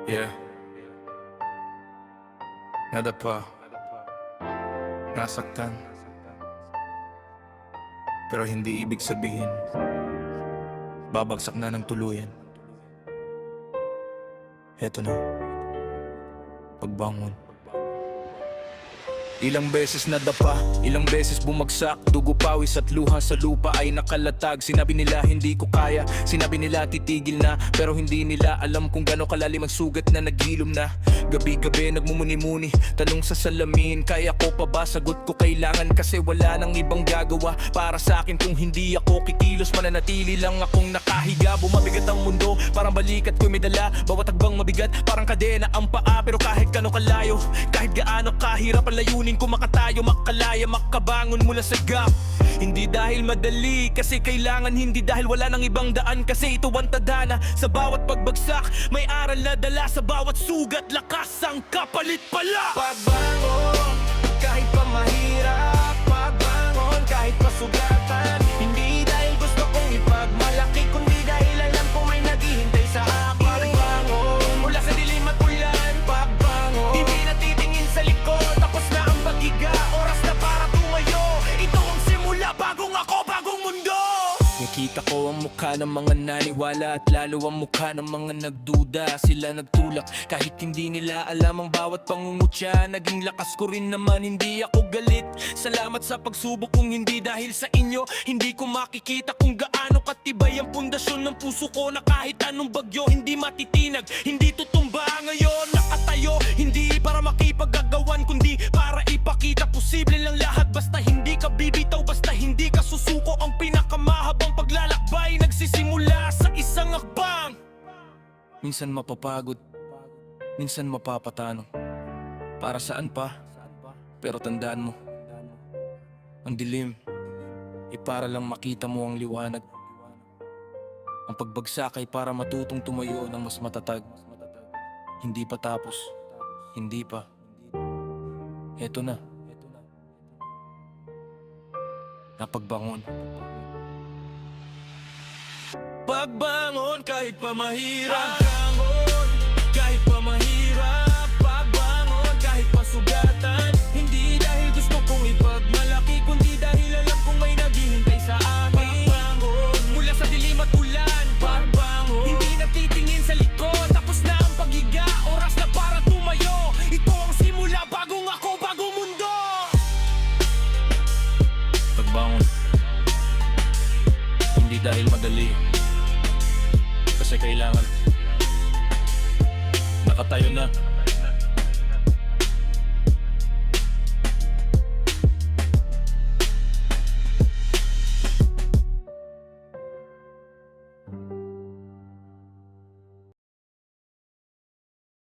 Yeah. Nadapa. Nasaktan. Pero hindi ibig sabihin babagsak na ng tuluyan. Heto na. Pagbangon. Ilang beses nadapa, ilang beses bumagsak. Dugo, pawis at luha sa lupa ay nakalatag. Sinabi nila hindi ko kaya, sinabi nila titigil na. Pero hindi nila alam kung gano'ng kalalim ang sugat na naghilom na. Gabi-gabi nagmumuni-muni, tanong sa salamin, kaya ko pa ba? Sagot ko kailangan kasi wala nang ibang gagawa para sa akin. Kung hindi ako kikilos, mananatili lang akong nakahiga. Bumabigat ang mundo, parang balikat ko'y may dala. Bawat hagbang mabigat, parang kadena ang paa. Pero kahit gano'ng kalayo, kahit gaano kahirap ang layunin ko, makatayo, makalaya, makabangon mula sa gap. Hindi dahil madali, kasi kailangan. Hindi dahil wala nang ibang daan, kasi ito ang tadhana. Sa bawat pagbagsak, may aral na dala. Sa bawat sugat, lakas ang kapalit pala. Pagbangon, kahit pa mahirap. Pagbangon, kahit masugatan. Hindi dahil gusto kong ipagmalaki, kundi dahil alam kong may naghihintay sa akin. Pagbangon, mula sa dilim at ulan. Pagbangon, hindi natitingin sa likod. Tapos na ang paghiga, oras na para tumayo. Ito ang simula, bagong ako, bagong mundo. Nakita ko ang mukha ng mga naniwala, at lalo ang mukha ng mga nagduda. Sila nagtulak kahit hindi nila alam ang bawat pangungutya. Naging lakas ko rin naman, hindi ako galit. Salamat sa pagsubok, kung hindi dahil sa inyo, hindi ko makikita kung gaano katibay ang pundasyon ng puso ko. Na kahit anong bagyo, hindi matitinag, hindi tutumba. Ngayon nakatayo, hindi para makipagagawan, kundi para ipakita posible lang lahat. Basta hindi ka bibitaw, basta hindi ka susuko. Ang pinakamahabang paglalakbay nagsisimula sa isang akbang. Minsan mapapagod, minsan mapapatanong, para saan pa? Pero tandaan mo, ang dilim para lang makita mo ang liwanag. Ang pagbagsak ay para matutong tumayo ng mas matatag. Hindi pa tapos, hindi pa. Eto na, napagbangon. Pagbangon kahit pa mahirap. Pagbangon kahit pa mahirap. Pagbangon kahit pa sugatan. Hindi dahil gusto kong ipagmalaki, kundi dahil alam kong may naghihintay sa akin. Pagbangon mula sa dilim at ulan. Pagbangon hindi natitingin sa likod. Tapos na ang paghiga, oras na para tumayo. Ito ang simula, bagong ako, bagong mundo. Pagbangon hindi dahil madali, kasi kailangan. Nakatayo na,